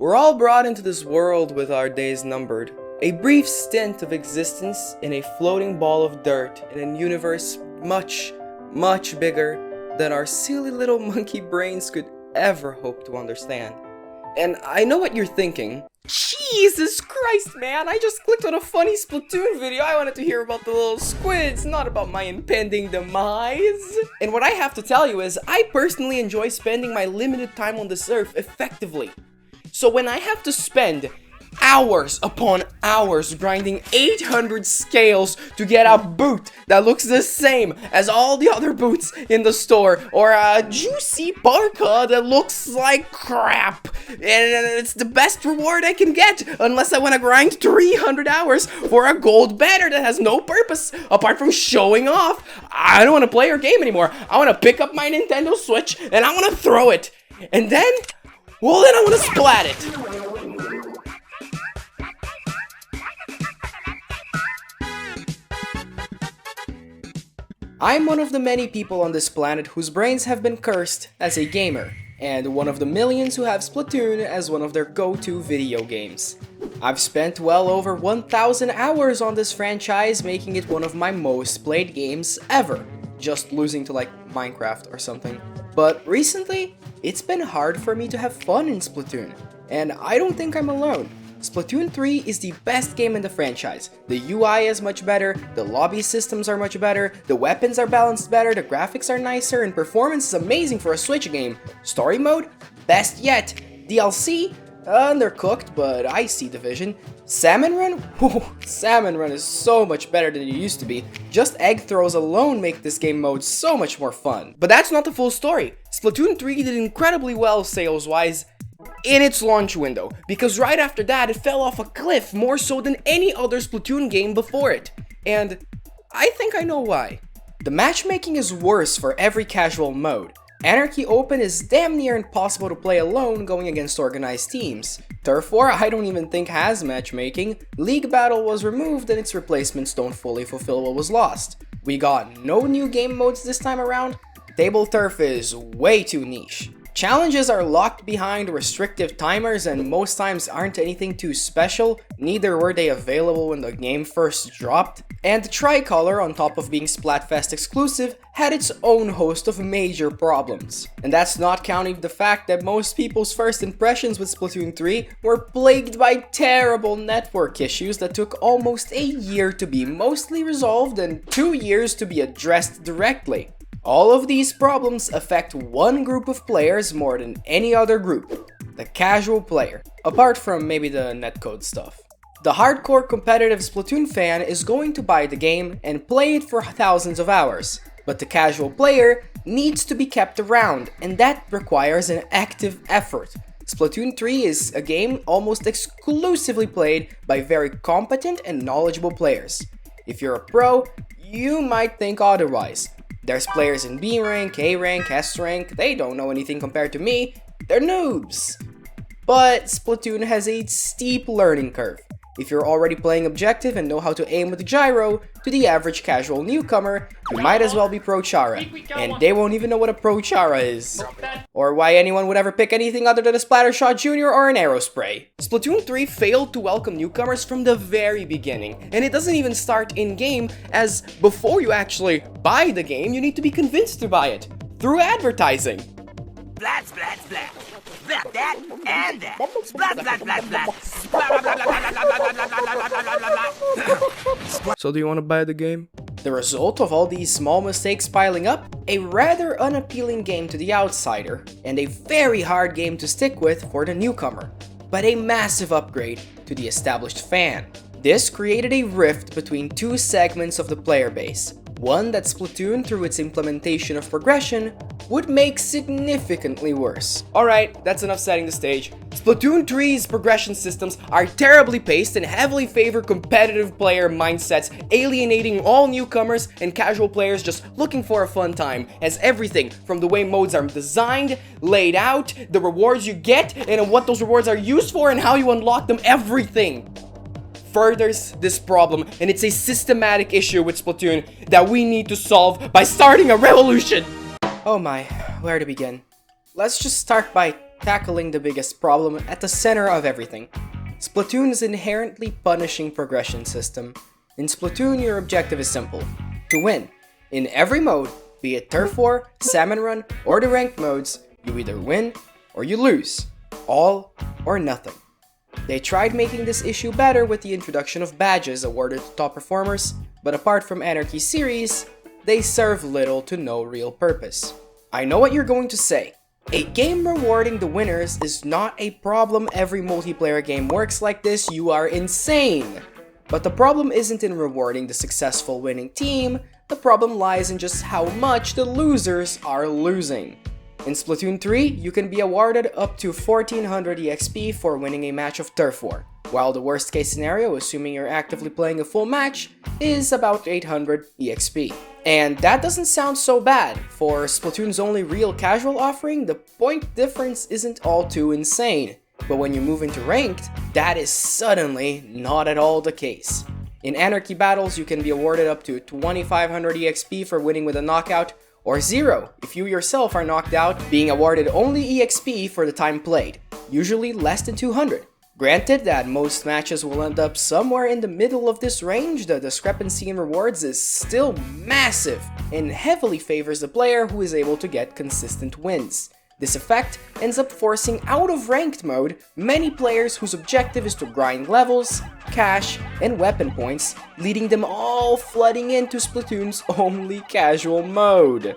We're all brought into this world with our days numbered. A brief stint of existence in a floating ball of dirt in a universe much, much bigger than our silly little monkey brains could ever hope to understand. And I know what you're thinking. Jesus Christ, man, I just clicked on a funny Splatoon video. I wanted to hear about the little squids, not about my impending demise. And what I have to tell you is, I personally enjoy spending my limited time on this earth effectively. So when I have to spend hours upon hours grinding 800 scales to get a boot that looks the same as all the other boots in the store, or a juicy parka that looks like crap, and it's the best reward I can get unless I want to grind 300 hours for a gold banner that has no purpose apart from showing off. I don't want to play your game anymore. I want to pick up my Nintendo Switch and I want to throw it, and then I want to splat it. I'm one of the many people on this planet whose brains have been cursed as a gamer, and one of the millions who have Splatoon as one of their go-to video games. I've spent well over 1,000 hours on this franchise, making it one of my most played games ever, just losing to like Minecraft or something. But recently, it's been hard for me to have fun in Splatoon, and I don't think I'm alone. Splatoon 3 is the best game in the franchise. The UI is much better, the lobby systems are much better, the weapons are balanced better, the graphics are nicer, and performance is amazing for a Switch game. Story mode? Best yet. DLC? Undercooked, but I see the vision. Salmon Run? Whew, Salmon Run is so much better than it used to be. Just egg throws alone make this game mode so much more fun. But that's not the full story. Splatoon 3 did incredibly well sales-wise in its launch window, because right after that it fell off a cliff more so than any other Splatoon game before it. And I think I know why. The matchmaking is worse for every casual mode. Anarchy Open is damn near impossible to play alone going against organized teams. Turf War I don't even think has matchmaking. League Battle was removed and its replacements don't fully fulfill what was lost. We got no new game modes this time around. Table Turf is way too niche. Challenges are locked behind restrictive timers and most times aren't anything too special, neither were they available when the game first dropped. And Tricolor, on top of being Splatfest exclusive, had its own host of major problems. And that's not counting the fact that most people's first impressions with Splatoon 3 were plagued by terrible network issues that took almost a year to be mostly resolved and 2 years to be addressed directly. All of these problems affect one group of players more than any other group, the casual player, apart from maybe the netcode stuff. The hardcore competitive Splatoon fan is going to buy the game and play it for thousands of hours, but the casual player needs to be kept around, and that requires an active effort. Splatoon 3 is a game almost exclusively played by very competent and knowledgeable players. If you're a pro, you might think otherwise. There's players in B rank, A rank, S rank, they don't know anything compared to me, they're noobs. But Splatoon has a steep learning curve. If you're already playing objective and know how to aim with the gyro, to the average casual newcomer, you might as well be Pro Chara, and they won't even know what a Pro Chara is. Or why anyone would ever pick anything other than a Splattershot Jr. or an Aerospray. Splatoon 3 failed to welcome newcomers from the very beginning, and it doesn't even start in-game, as before you actually buy the game, you need to be convinced to buy it, through advertising. Splat, splat, splat. Splat that and that. Splat, splat, splat, splat. Splat, blah, blah, blah, blah, blah, blah, blah, blah, blah, blah. So do you want to buy the game? The result of all these small mistakes piling up, a rather unappealing game to the outsider, and a very hard game to stick with for the newcomer, but a massive upgrade to the established fan. This created a rift between two segments of the player base. One that Splatoon, through its implementation of progression, would make significantly worse. Alright, that's enough setting the stage. Splatoon 3's progression systems are terribly paced and heavily favor competitive player mindsets, alienating all newcomers and casual players just looking for a fun time, as everything from the way modes are designed, laid out, the rewards you get, and what those rewards are used for and how you unlock them, everything furthers this problem, and it's a systematic issue with Splatoon that we need to solve by starting a revolution! Oh my, where to begin? Let's just start by tackling the biggest problem at the center of everything. Splatoon's inherently punishing progression system. In Splatoon, your objective is simple: to win. In every mode, be it Turf War, Salmon Run, or the ranked modes, you either win or you lose. All or nothing. They tried making this issue better with the introduction of badges awarded to top performers, but apart from Anarchy series, they serve little to no real purpose. I know what you're going to say. A game rewarding the winners is not a problem. Every multiplayer game works like this. You are insane. But the problem isn't in rewarding the successful winning team. The problem lies in just how much the losers are losing. In Splatoon 3, you can be awarded up to 1400 EXP for winning a match of Turf War, while the worst case scenario, assuming you're actively playing a full match, is about 800 EXP. And that doesn't sound so bad. For Splatoon's only real casual offering, the point difference isn't all too insane. But when you move into ranked, that is suddenly not at all the case. In Anarchy battles, you can be awarded up to 2500 EXP for winning with a knockout, or 0 if you yourself are knocked out, being awarded only EXP for the time played, usually less than 200. Granted that most matches will end up somewhere in the middle of this range, the discrepancy in rewards is still massive and heavily favors the player who is able to get consistent wins. This effect ends up forcing out of ranked mode many players whose objective is to grind levels, cash, and weapon points, leading them all flooding into Splatoon's only casual mode.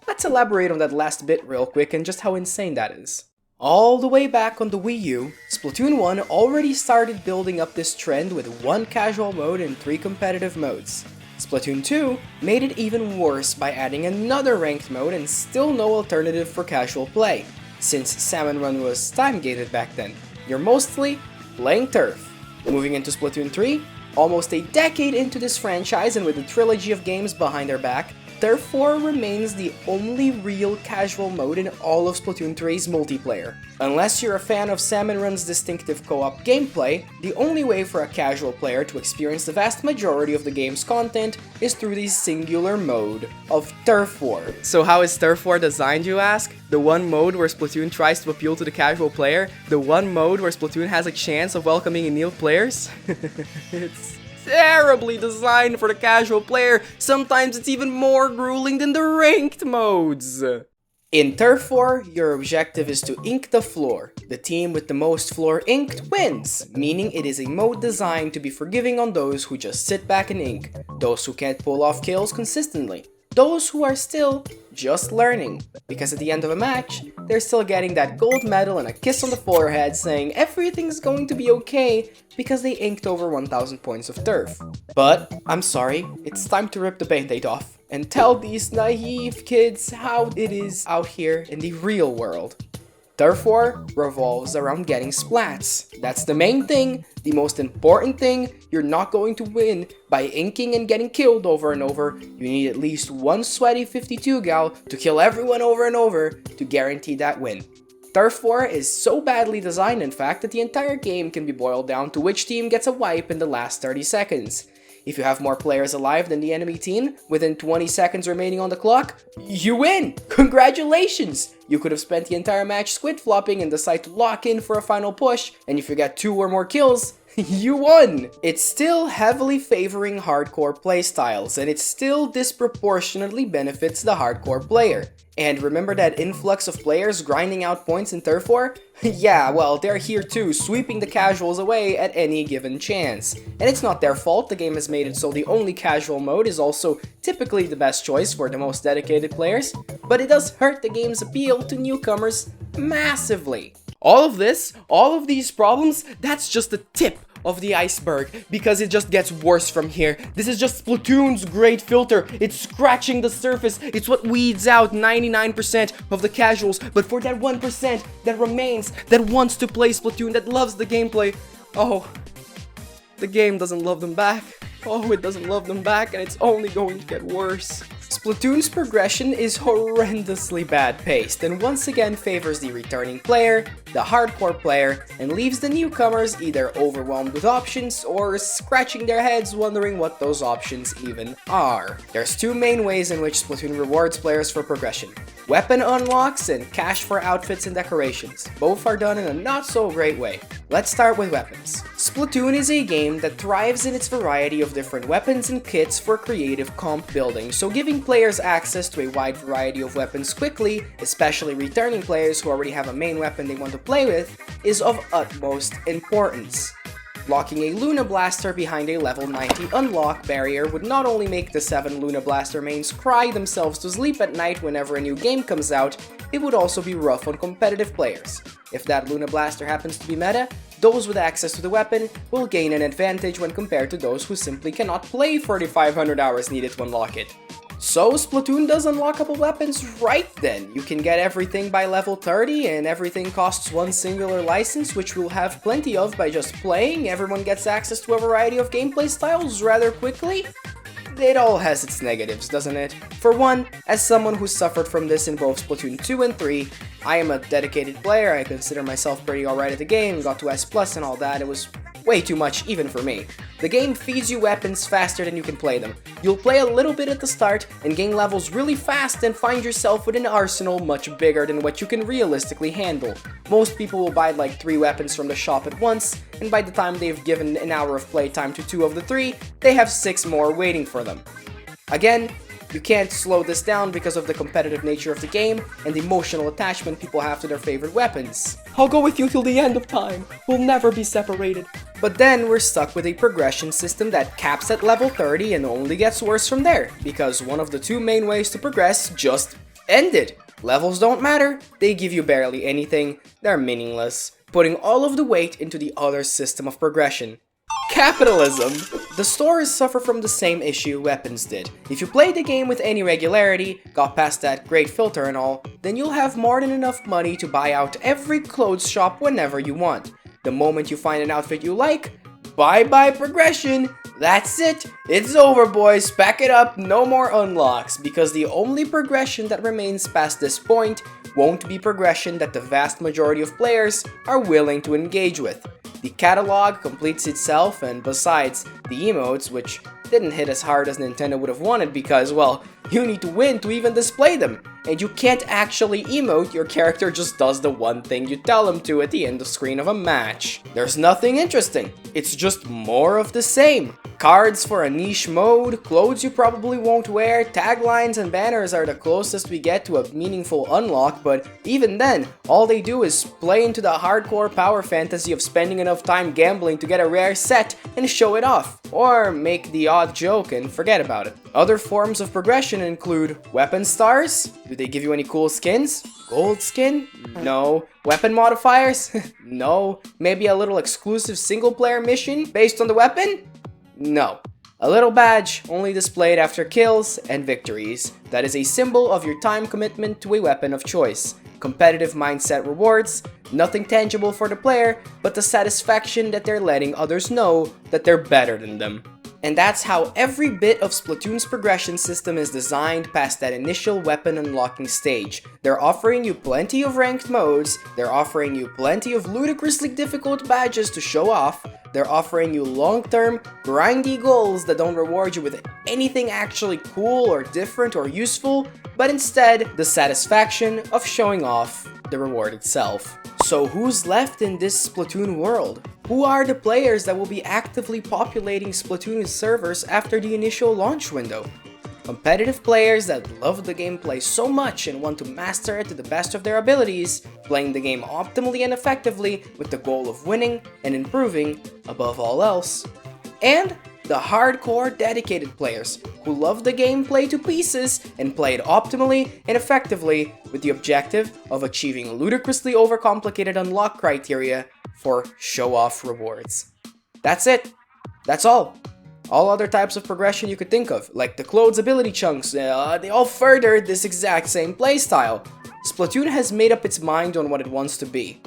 Let's elaborate on that last bit real quick and just how insane that is. All the way back on the Wii U, Splatoon 1 already started building up this trend with 1 casual mode and 3 competitive modes. Splatoon 2 made it even worse by adding another ranked mode and still no alternative for casual play. Since Salmon Run was time-gated back then, you're mostly playing turf. Moving into Splatoon 3, almost a decade into this franchise and with a trilogy of games behind their back, Turf War remains the only real casual mode in all of Splatoon 3's multiplayer. Unless you're a fan of Salmon Run's distinctive co-op gameplay, the only way for a casual player to experience the vast majority of the game's content is through the singular mode of Turf War. So how is Turf War designed, you ask? The one mode where Splatoon tries to appeal to the casual player? The one mode where Splatoon has a chance of welcoming new players? It's terribly designed for the casual player. Sometimes it's even more grueling than the ranked modes. In Turf War, your objective is to ink the floor. The team with the most floor inked wins, meaning it is a mode designed to be forgiving on those who just sit back and ink, those who can't pull off kills consistently, those who are still just learning, because at the end of a match, they're still getting that gold medal and a kiss on the forehead saying everything's going to be okay because they inked over 1000 points of turf. But, I'm sorry, it's time to rip the band-aid off and tell these naive kids how it is out here in the real world. Turf War revolves around getting splats. That's the main thing, the most important thing. You're not going to win by inking and getting killed over and over. You need at least one sweaty 52 gal to kill everyone over and over to guarantee that win. Turf War is so badly designed, in fact, that the entire game can be boiled down to which team gets a wipe in the last 30 seconds. If you have more players alive than the enemy team, within 20 seconds remaining on the clock, you win! Congratulations! You could have spent the entire match squid flopping and decide to lock in for a final push, and if you get 2 or more kills, you won! It's still heavily favoring hardcore playstyles, and it still disproportionately benefits the hardcore player. And remember that influx of players grinding out points in Turf War? Yeah, well, they're here too, sweeping the casuals away at any given chance. And it's not their fault, the game has made it so the only casual mode is also typically the best choice for the most dedicated players, but it does hurt the game's appeal to newcomers massively. All of this, all of these problems, that's just the tip of the iceberg, because it just gets worse from here. This is just Splatoon's great filter. It's scratching the surface. It's what weeds out 99% of the casuals, but for that 1% that remains, that wants to play Splatoon, that loves the gameplay, oh, the game doesn't love them back. Oh, it doesn't love them back, and it's only going to get worse. Splatoon's progression is horrendously bad-paced and once again favors the returning player, the hardcore player, and leaves the newcomers either overwhelmed with options or scratching their heads wondering what those options even are. There's two main ways in which Splatoon rewards players for progression: weapon unlocks and cash for outfits and decorations. Both are done in a not so great way. Let's start with weapons. Splatoon is a game that thrives in its variety of different weapons and kits for creative comp building, so giving players access to a wide variety of weapons quickly, especially returning players who already have a main weapon they want to play with, is of utmost importance. Locking a Luna Blaster behind a level 90 unlock barrier would not only make the 7 Luna Blaster mains cry themselves to sleep at night whenever a new game comes out, it would also be rough on competitive players. If that Luna Blaster happens to be meta, those with access to the weapon will gain an advantage when compared to those who simply cannot play for the 500 hours needed to unlock it. So Splatoon does unlockable weapons right then. You can get everything by level 30 and everything costs one singular license, which we'll have plenty of by just playing. Everyone gets access to a variety of gameplay styles rather quickly. It all has its negatives, doesn't it? For one, as someone who suffered from this in both Splatoon 2 and 3, I am a dedicated player. I consider myself pretty alright at the game, got to S+ and all that. It was way too much even for me. The game feeds you weapons faster than you can play them. You'll play a little bit at the start and gain levels really fast and find yourself with an arsenal much bigger than what you can realistically handle. Most people will buy like 3 weapons from the shop at once, and by the time they've given an hour of playtime to 2 of the 3, they have 6 more waiting for them. Again, you can't slow this down because of the competitive nature of the game and the emotional attachment people have to their favorite weapons. I'll go with you till the end of time. We'll never be separated. But then we're stuck with a progression system that caps at level 30 and only gets worse from there, because one of the 2 main ways to progress just ended. Levels don't matter, they give you barely anything, they're meaningless, putting all of the weight into the other system of progression: capitalism! The stores suffer from the same issue weapons did. If you played the game with any regularity, got past that great filter and all, then you'll have more than enough money to buy out every clothes shop whenever you want. The moment you find an outfit you like, bye-bye progression! That's it! It's over, boys! Pack it up, no more unlocks, because the only progression that remains past this point won't be progression that the vast majority of players are willing to engage with. The catalog completes itself, and besides, the emotes, which didn't hit as hard as Nintendo would have wanted because, well, you need to win to even display them, and you can't actually emote, your character just does the one thing you tell him to at the end of screen of a match. There's nothing interesting, it's just more of the same. Cards for a niche mode, clothes you probably won't wear, taglines and banners are the closest we get to a meaningful unlock, but even then, all they do is play into the hardcore power fantasy of spending enough time gambling to get a rare set and show it off, or make the odd joke and forget about it. Other forms of progression include weapon stars. Do they give you any cool skins? Gold skin? No. Weapon modifiers? No. Maybe a little exclusive single player mission based on the weapon? No. A little badge, only displayed after kills and victories, that is a symbol of your time commitment to a weapon of choice. Competitive mindset rewards, nothing tangible for the player, but the satisfaction that they're letting others know that they're better than them. And that's how every bit of Splatoon's progression system is designed past that initial weapon unlocking stage. They're offering you plenty of ranked modes, they're offering you plenty of ludicrously difficult badges to show off, they're offering you long-term, grindy goals that don't reward you with anything actually cool or different or useful, but instead the satisfaction of showing off the reward itself. So who's left in this Splatoon world? Who are the players that will be actively populating Splatoon's servers after the initial launch window? Competitive players that love the gameplay so much and want to master it to the best of their abilities, playing the game optimally and effectively with the goal of winning and improving above all else. And the hardcore dedicated players who love the gameplay to pieces and play it optimally and effectively with the objective of achieving ludicrously overcomplicated unlock criteria for show-off rewards. That's it. That's all. All other types of progression you could think of, like the clothes ability chunks, they all further this exact same playstyle. Splatoon has made up its mind on what it wants to be.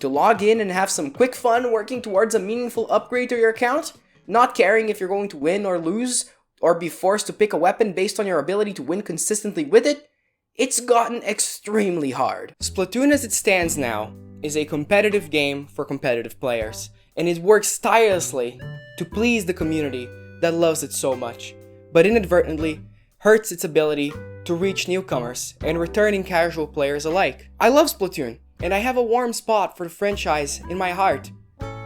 To log in and have some quick fun working towards a meaningful upgrade to your account, not caring if you're going to win or lose, or be forced to pick a weapon based on your ability to win consistently with it, it's gotten extremely hard. Splatoon as it stands now is a competitive game for competitive players, and it works tirelessly to please the community that loves it so much, but inadvertently hurts its ability to reach newcomers and returning casual players alike. I love Splatoon, and I have a warm spot for the franchise in my heart,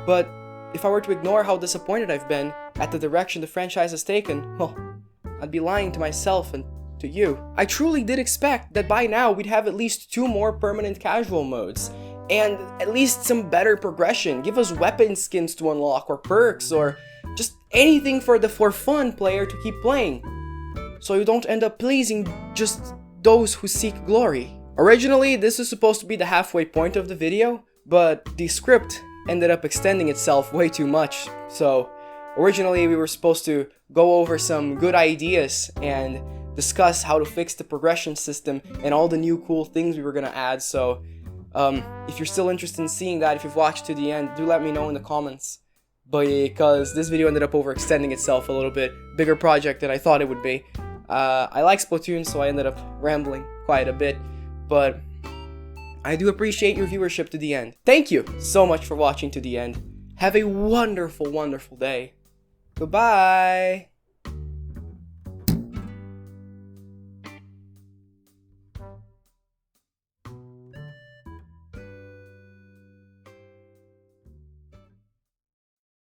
but if I were to ignore how disappointed I've been at the direction the franchise has taken, well, I'd be lying to myself and to you. I truly did expect that by now we'd have at least 2 more permanent casual modes, and at least some better progression. Give us weapon skins to unlock, or perks, or just anything for the for fun player to keep playing, so you don't end up pleasing just those who seek glory. Originally, this was supposed to be the halfway point of the video, but the script ended up extending itself way too much. So originally we were supposed to go over some good ideas and discuss how to fix the progression system and all the new cool things we were gonna add. So if you're still interested in seeing that, if you've watched to the end, do let me know in the comments, because this video ended up overextending itself a little bit. Bigger project than I thought it would be. I like Splatoon, so I ended up rambling quite a bit, but I do appreciate your viewership to the end. Thank you so much for watching to the end. Have a wonderful, wonderful day. Goodbye!